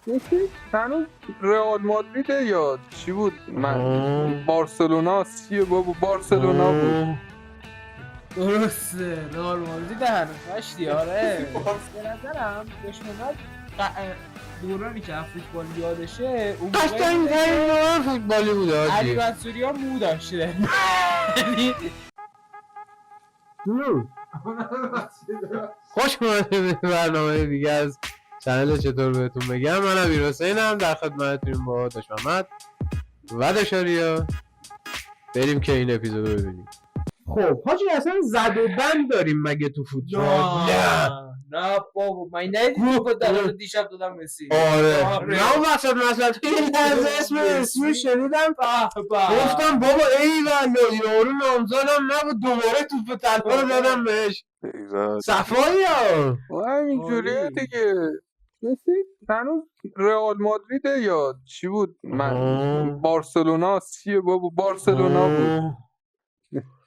یکی هنوز رئال مادریده یا چی بود؟ من بارسلونا چیه بابا؟ بارسلونا بود. درسته رئال مادرید هنوز مشتی. آره به نظرم دشمنات دورانی که فوتبال یادشه اون قشنگ‌ترین دوران فوتبالی بود علی حاجی. منصوری ها مو داشته. خوش اومدید به برنامه دیگه از چنل چطور بهتون بگم. من امیر حسینم در خدمتتونم با داش محمد و داشاریا. بریم که این اپیزود رو ببینیم. خب حاجی اصلا زد و بند داریم مگه تو فوتبال؟ نه بابا من ندیدم با دلالو دیشب دادم مسی. آره نه وسط این لحظه اسمش شنیدم گفتم بابا ای والله یارو نامزادم نبود دوباره توپ طلا رو دادم بهش. صفایی ها همینجوریه دیگه. مسی هنوز رئال مادریده یا چی بود؟ من بارسلونا چیه بابا؟ بارسلونا بود.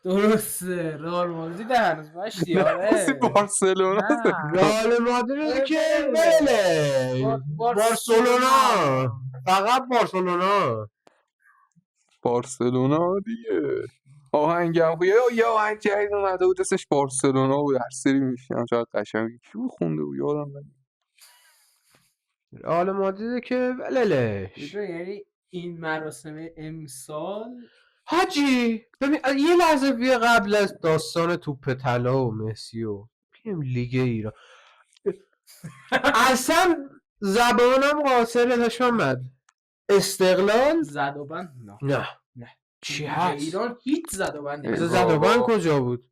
درسته رئال مادرید هنوز مشتی. آره بارسلونا رئال مادرید که بله بارسلونا، فقط بارسلونا دیگه. آهنگم یه آهنگ جدید اومده بود اسمش بارسلونا بود. هر سری میشنم چقدر قشنگه. کی خونده بود یادم نمیاد. رئال مادرید که وللش. یعنی این مراسم امسال حاجی ببین یه لحظه بیا قبل از داستان توپ طلا و مسی و بیم لیگ ایران اصلا زبانم قاصر داشت محمد. استقلال زد و بند نه چی هست؟ ایران هیچ زد و بندی مثل زد و بند کجا بود؟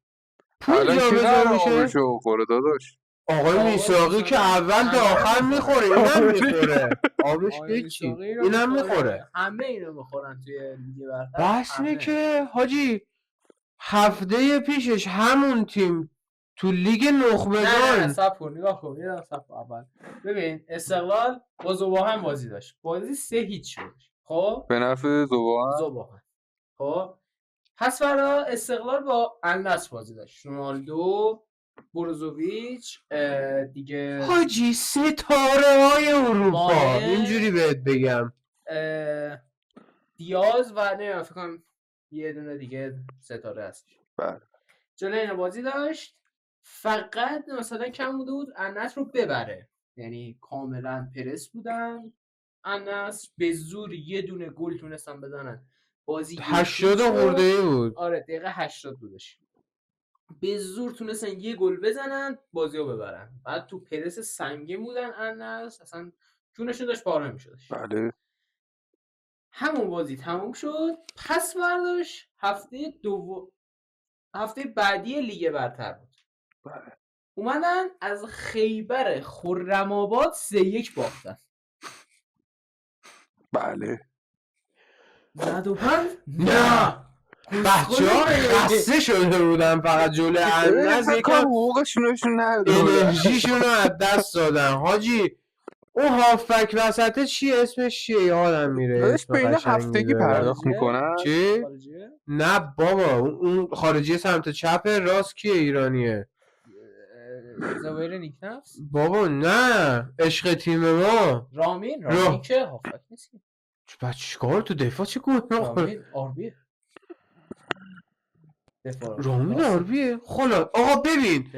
پول الان کی جابجا قراره میشه؟ آبشو بخوره داداش؟ آقای میساقی که اول تا آخر میخوره، اینم میخوره. آبش هیچی، اینم میخوره. همه اینو میخورن توی لیگ برتر. بس اینه که حاجی هفته پیشش همون تیم تو لیگ نخبگان نه صبر کن نگاه کن یه صف اول ببین استقلال با زباهن بازی داشت، بازی 3-0 شد. خب به نفع زباهن. خب پس فردا استقلال با النصر بازی داشت. رونالدو، بروزوویچ دیگه حاجی ستاره های اروپا اینجوری بهت بگم، دیاز و نه فکر کنم یه دونه دیگه ستاره هست. بله جلوی اینا بازی داشت. فقط مثلا کم بوده بود النصر رو ببره، یعنی کاملا پرس بودن. النصر به زور یه دونه گل تونستن بزنن. بازی 80 خورده بود. آره دقیقه 80 بودش. به زور تونستن یه گل بزنن بازی رو ببرن. بعد تو پرس سنگین بودن النصر، اصلا جونشون داشت پاره میشدش. بله همون بازی تموم شد. پس برداشت هفته بعدی لیگ برتر بود. بله اومدن از خیبر خرم‌آباد 3-1 باختن. بله زد و بند؟ نه بچه ها خسته شده بودن فقط جلو النصر یکم حقوقشونشون ندادن، انرژیشون رو از دست دادن. حاجی اون هافبک وسطه چی اسمش چیه یادم میره. داداش به اینا هفتگی پرداخت میکنن؟ چی؟ نه بابا اون خارجی سمت چپ راست کیه؟ ایرانیه زویر نیکنفس؟ بابا نه عشق تیم ما رامین که هافبک نیست. بچه چیکار تو دفاع چی کنه؟ رامین آربیه. رامین آربیه خلا. آقا ببین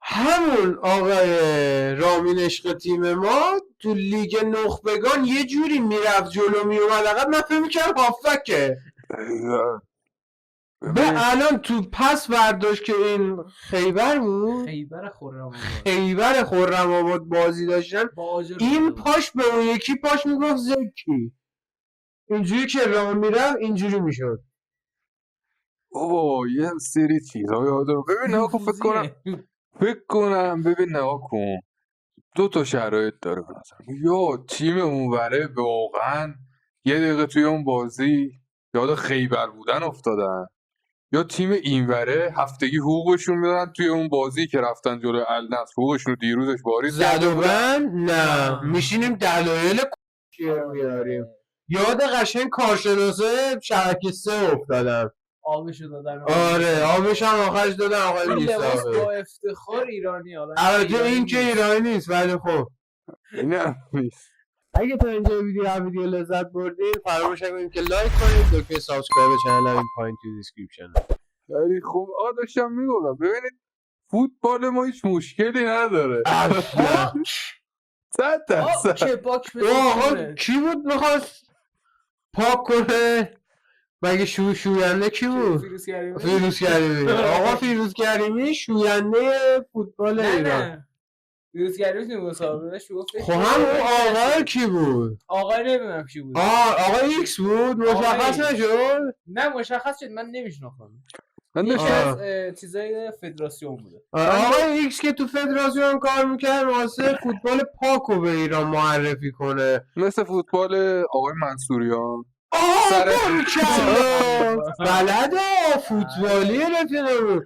همون آقای رامین عشق تیم ما تو لیگ نخبگان یه جوری میرفت جلو میومد عقب، من فکر می‌کردم هافبکه. به الان تو پس برداشت که این خیبر بود، خیبر خرم‌آباد بازی داشتن، این پاش به اون یکی پاش میگفت زکی، اینجوری که راه میرفت اینجوری میشد. اوه یه سری چیزا یادم. ببین نگاه کن فکر کنم ببین نگاه کن دو تا شرایط داره مثلا. یا تیم اونوره واقعا یه دقیقه توی اون بازی یاد خیبر بودن افتادن، یا تیم اینوره هفتگی حقوقشون میدن توی اون بازی که رفتن جلوی النصر حقوقشون رو دیروزش واریز زد و بند نه میشینیم دلایل میاریم. یاد قشنگ کارشناسه شبکه 3 افتادم. آبشو دادن. آره آبش هم آخرش دادن آقای میساقی. با افتخار ایرانی. البته این که ایرانی نیست ولی خب نه نیست. اگه تا اینجا ویدیو لذت بردین فراموش نکنید که لایک کنید، دکمه سابسکرایب چنل هم این پایین تو دیسکریپشن. خیلی خوب. داشتم میگفتم ببینید فوتبال ما هیچ مشکلی نداره. 100%. که باک آقا بده کی بود میخواست پاک کنه؟ مگه شوینده کی بود؟ فیروز کریمی. آقا فیروز کریمی شوینده فوتبال ایران. نه فیروز کریمی تو مصاحبهش گفت خب هم اون آقا کی بود؟ آقا نمیدونم کی بود. آقا ایکس بود مشخص نشد؟ نه مشخص شد من نمیشناختم. من یکی داشتم از چیزای فدراسیون بوده. آقا ایکس که تو فدراسیون کار میکرد واسه فوتبال پاکو به ایران معرفی کنه. مثل فوتبال آقای منصوریان. آه سر- بلده فوتبالی رفیقمون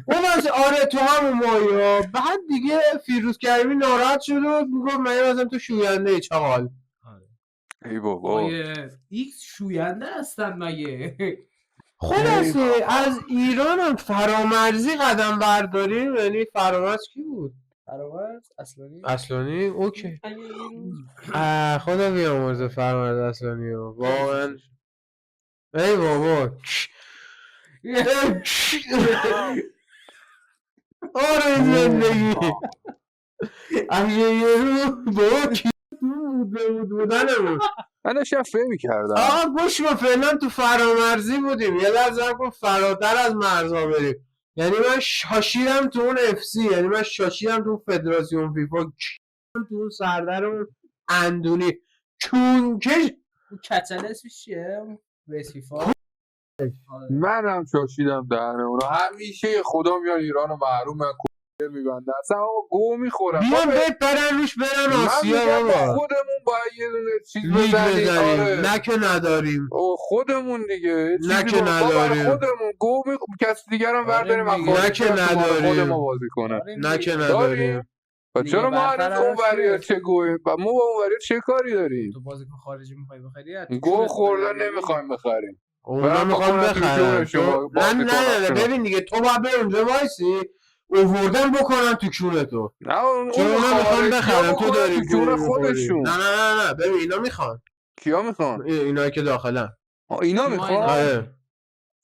اون از آره تو همون مایا. بعد دیگه فیروز کریمی ناراحت شد و میگفت من مثلا تو شوینده ای چاقال. ای بابا آقای ایکس شوینده هستن مگه؟ خلاصه از ایران هم فرامرزی قدم برداریم. یعنی فرامرز کی بود؟ فرامرز اصلانی اصلانی اوکی. اگه این روز خدا بیامرزه فرامرز اصلانی رو واقعا. ای بابا آره زندگی اگه یه رو بابا کی بودنمون. من داشتم فکر می‌کردم آقا گوش کن فعلا تو فرامرزی بودیم یه لحظه کن فراتر از مرزها بریم. یعنی من شاشیدم تو اون اف سی، یعنی من شاشیدم تو اون فدراسیون فیفا، تو اون سردر اون اندونی چونکش. اون کچل اسمش چیه؟ رئیس فیفا. منم شاشیدم دهنه اونا. همیشه خدا میان ایران رو محروم من کل میبنده. اصلا آقا گو میخورم. بیان برن روش برن من آسیا میگم با بابا خودمون باید یه دونه چیز لیگ بزنیم. بزنیم. آره. نه که نداریم. او خودمون دیگه نه چیزی که با- نداریم. خودمون گو کسی دیگر هم برداریم آره از دیگه. خارج نه که بیاد تو مال نداریم. خود ما بازی کنه. نه که نداریم. و لیگ چرا ما برتر هنوز اون هست وریا که- چه گویم و ما با اون وریا چه کاری داریم؟ تو بازیکن خارجی میخوای بخری؟ گو خوردن نمیخوایم بخریم. اونا برم میخوام بکنن تو بخرن. جونشون با- نه بازی نه نه کنن. ببین دیگه تو باید به اونجا وایسی اووردن بکنن تو کونه تو. نه اون چون اونا میخوان خارجی بخرن تو بکنن داری تو جون گول می‌خوری. خودشون. نه نه نه نه ببین اینا میخوان. کیا میخوان؟ اینایی که داخلن. اینا ما میخوان؟ آره.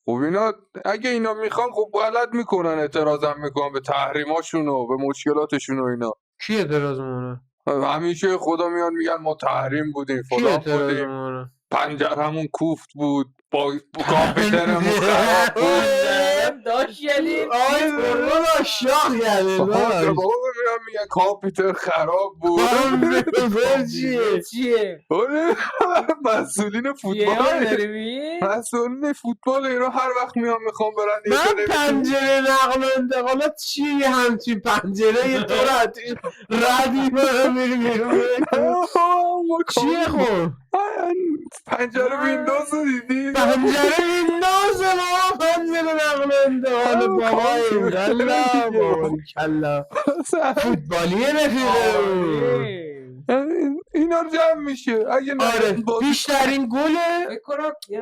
خب اینا اگه اینا میخوان خب غلط میکنن، اعتراضم میکنن به تحریماشون و به مشکلاتشون و اینا. کی اعتراض میکنه؟ همیشه خدا میان میگن ما تحریم بودیم کی فلان اعتراض بودیم، میکنه؟ پنجرهمون کوفت بود، با کامپیوترمون خراب بود. داشت یعنی آی بابا شاخ یعنی بابا میان میگن کامپیوتر خراب بود. چیه؟ آره، مسئولین فوتبال مسئولین فوتبال ایران هر وقت میان میخوام برن من پنجره نقل و انتقالات چی همچین پنجره یه طور اتیش ردی برم میری بیرون چیه خب؟ پنجره ویندوز رو دیدی؟ پنجره ویندوز ما پنجره نقل و انتقال بابای کلا بابای کلا فوتبالیه رفیقه اینا رو جمع میشه. اگه آره بیشترین گله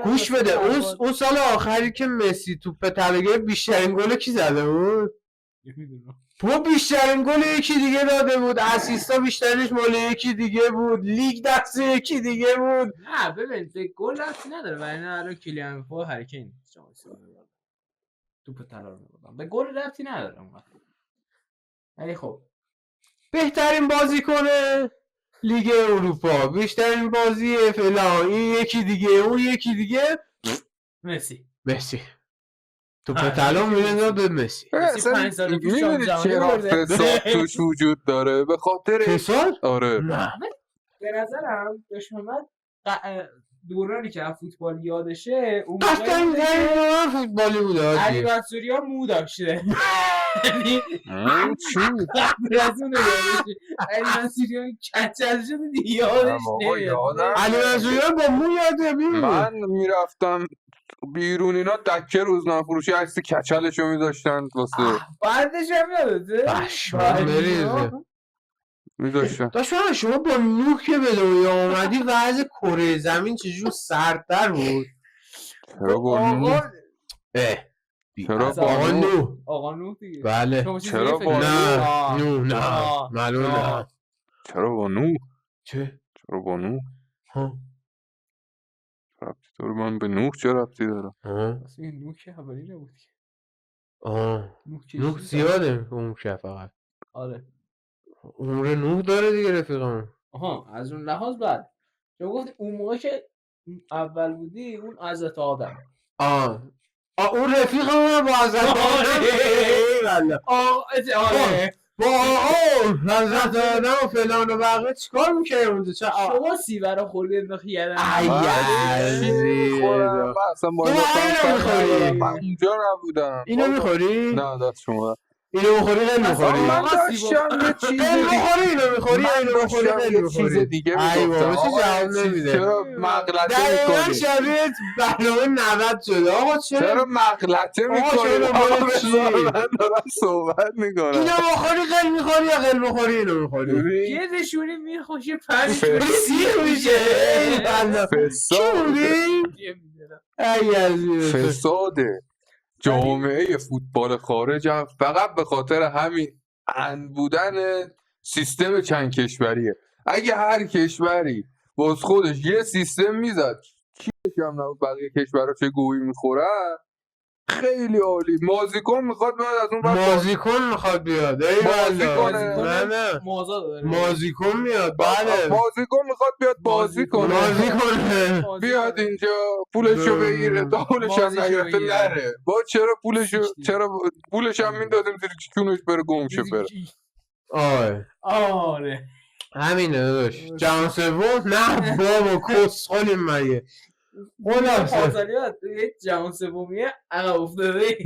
گوش بده اون سال آخری که مسی توپ طلایی بیشترین گل کی زده بود؟ تو بیشترین گل یکی دیگه داده بود، اسیستا بیشترش مال یکی دیگه بود، لیگ دست یکی دیگه بود. نه ببین به گل رفتی نداره ولی نه الان کیلیان امباپه هریکین توپ طلا رو می‌بردن به گل رفتی نداره اون وقت. ولی خب بهترین بازیکن لیگ اروپا، بیشترین بازی فلان، این یکی دیگه اون یکی دیگه مسی توپ طلا میره به مسی. میدونی چرا فساد توش وجود داره؟ به خاطر فساد؟ آره نه به نظرم داشت محمد دورانی که فوتبال یادشه اون قطعا فوتبالی بوده علی منصوری ها مو داشته یعنی چی؟ قبل از اون یادشه علی منصوری ها کچل شده دیگه یادش نمیاد. علی منصوری ها با مو یاده من میرفتم بیرون اینا دکه روزنامه فروشی عکس کچلشو میذاشتن واسه بعدش هم یادته؟ بشمان بریزه میذاشتن. داشت شما با نوح که به دنیا آمدی وضع کره زمین چجور سردتر بود؟ چرا با نوح؟ چرا با نوح؟ آقا نوح دیگه بله چرا با نه نوح نه معلوم نه چرا با نوح؟ چه؟ چرا با نوح ها ربطی داره؟ من به نوح چه ربطی دارم؟ ها اصلا این نوح که اولی نبود که. آه نوح نوح کشتی زیاده اون فقط آره. عمر نوح داره دیگه رفیقمون. آها از اون لحاظ بعد شما گفتی اون موقع که اول بودی اون حضرت آدم. آه اون رفیقمون با حضرت آدم ایوالا آره با حضرت آدم و فلان و بقیه چیکار میکنه اونجا؟ چه شما سیبرا خوردی انداختی یدن خورم من اصلا با تو این اینو می‌خوری؟ من اونجا نبودم اینو میخوری؟ نه دست شما اینو میخوری خیلی میخوری؟ من آقا داشتم یه چیز خیلی دیگه میخوری اینو میخوری؟ من اینو میخوری داشتم خیلی یه چیز میخوری؟ دیگه ای میگفتم بابا چه آقا جواب یه چیز نمیده. چرا مغلطه دقیقا میکنی؟ شبیه برنامه 90 شده آقا چرا مغلطه آقا میکنی؟ چرا آقا دنبال چی؟ بذار من دارم صحبت میکنم اینو میخوری خیلی میخوری یا خیلی میخوری اینو میخوری؟ یه دشونی میخوشه پنج سیر میشه ای بنده چی فساد بودی؟ ای عزیز فساده جامعه فوتبال خارج هم فقط به خاطر همین اند بودن سیستم چند کشوریه. اگه هر کشوری باز خودش یه سیستم میزد کیش هم نبود بقیه کشورها چه گویی میخورن خیلی عالی. مازیکن میخواد بیاد از اون مازیکن میخواد بیاد ای بازیکن. نه نه موضوع داره مازیکن میاد بله مازیکن میخواد بیاد بازی کنه مازیکن بیاد اینجا پولشو بگیره تا پولش هم بازیشو نیاته بگیره. نره با چرا پولش هم آره. میدادیم زیر چونش بره گمشه بره. آره همینه داداش جهان سوم نه بابا کسخلیم مگه خلاصه پارسالیات یه جهان سومیه عقب افتاده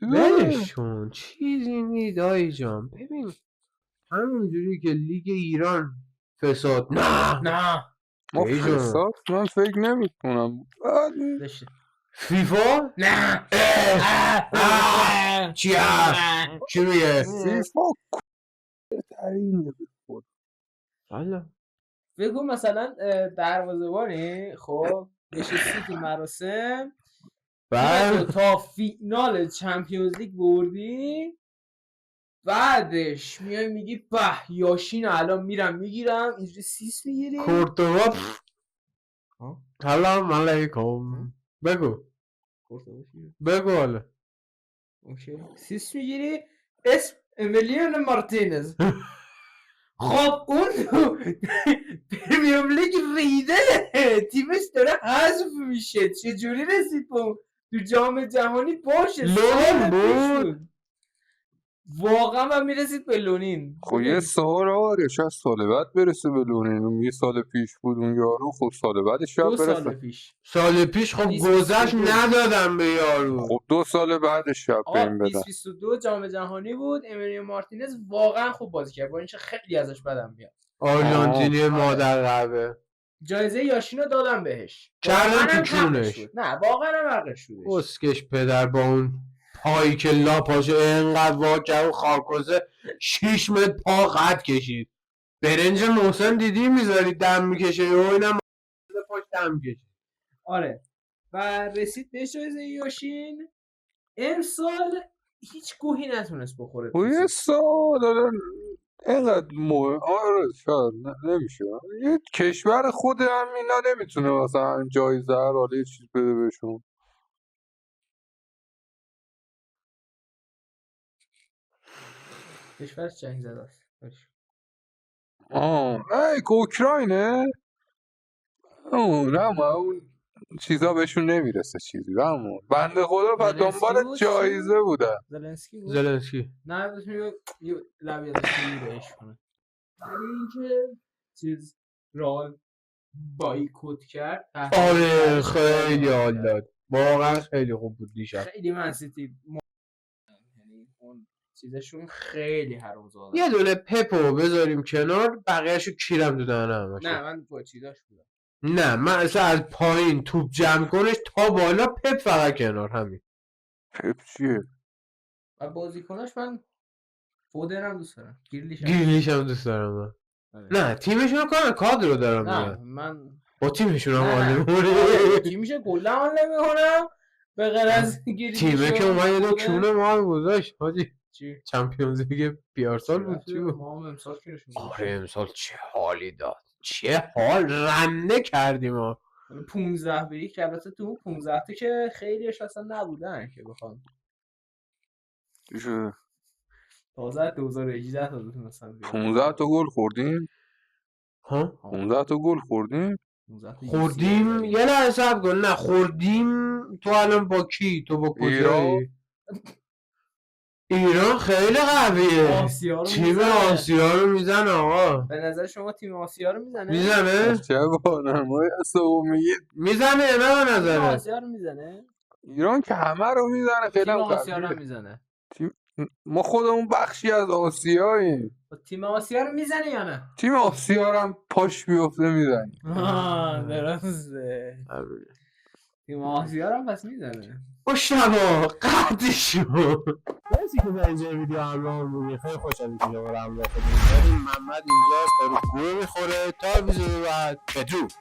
ولش کن چیزی نی دایی جان ببین همونجوری که لیگ ایران فساد نه نه ما ای جان. فساد من فکر نمی کنم داشته فیفا نه چی هست چی میگه فیفا ترینه والا بگو مثلا دروازه‌بانی خب نشستی تو مراسم بعد تا فینال چمپیونز لیگ بردی بعدش میای میگی به یاشین الان میرم میگیرم اینجوری سیس میگیری کورتوا سلام علیکم بگو حالا اوکی سیس میگیری اسم امیلیانو مارتینز خب اون پرمیر لیگ ریده تیمش داره حذف میشه چجوری رسید به اون تو جام جهانی باشه لونین بود واقعا من میرسید به لونین خب یه سال آره شاید سال بعد برسه به لونین یه سال پیش بود اون یارو خب سال بعدش شاید 2 سال برسه پیش سال پیش خب 2022. گذشت ندادم به یارو خب 2 سال بعدش شاید آقا بهم بدن 2022 جام جهانی بود امیلیو مارتینز واقعا خوب بازی کرد با اینکه خیلی ازش بدم میاد آرژانتینی مادر قهوه جایزه یاشینو دادم بهش کردن واقعاً تو هم حقش چونش. بود. نه واقعا هم حقش شدش اسکش پدر با اون پایی که لا پاشه اینقدر واکر و خاکوزه 6 متر پا قد کشید برنج محسن دیدی میذاری دم میکشه و اینم پاش دم کشید آره و رسید به جایزه یاشین امسال هیچ گوهی نتونست بخوره خب یه سال اینقدر آره شاید نمیشه یه کشور خود هم اینا نمیتونه مثلا جایزه هر حالا یه چیز بده بهشون کشور جنگ زده است ای که اوکراینه اون چیزا بهشون نمیرسه چیزی همون بنده خدا پس زلنسکی دنبال بود؟ جایزه بودن زلنسکی بود زلنسکی نه بسید یه لبی ازش بهش کنه ولی اینکه چیز رال بایکوت کرد آره خیلی حال داد واقعا خیلی خوب بود دیشب خیلی منسیتی یعنی اون چیزشون خیلی حرومزاده یه دونه پپو بذاریم کنار بقیهشو کیرم تو دهنه همشون نه من با چیزاش بودم نه من اصلا از پایین توپ جمع کنش تا بالا پپ فقط کنار همین پپ چیه؟ و بازیکناش من فودنم دوست دارم گیرلیش هم دوست دارم من آره. نه تیمشون رو کنن کادر رو دارم نه میگن من با تیمشون هم نه، حال نه. نمی‌کنه. کی میشه کلا حال نمیکنم به غیر از گیرلیش تیمه که اومد یه دو فودن. کونه ما هم گذاشت حاجی چی؟ چمپیونز لیگ پیارسال بود چی بود؟ ما هم امسال که نشون آره امسال چه حالی داد، چه حال رنده کردیم ها. 15-1 که البته تو اون 15 تا که خیلیش اصلا نبودن که بخوام چی شده؟ تازه 2018 تا مثلا 15 تا گل خوردیم؟ ها 15 تا گل خوردیم؟ 15 تا خوردیم یه لحظه صبر کن، نه خوردیم. تو الان با کی؟ تو با کجایی؟ ایران خیلی قویه، آسیا رو تیم میزنه. آسیا رو میزنه آقا. به نظر شما تیم آسیا رو میزنه؟ میزنه؟ چه با نمای اصلا میگید میزنه نه به تیم نظره؟ آسیا رو میزنه؟ ایران که همه رو میزنه، خیلی تیم هم آسیا رو قویه. هم میزنه. ما خودمون بخشی از آسیاییم. تیم آسیا رو میزنه یا نه؟ تیم آسیا رو هم پاش بیفته میزنیم. درسته. تیم آسیا رو هم پس میزنه. مشتبا قطعی شد. مرسی که به اینجا ویدیو همراه بودی، خیلی خوشحالی که شما رو همراه خودمون داریم. محمد اینجاست داره گوه میخوره. تا ویدیو بعد بدرود.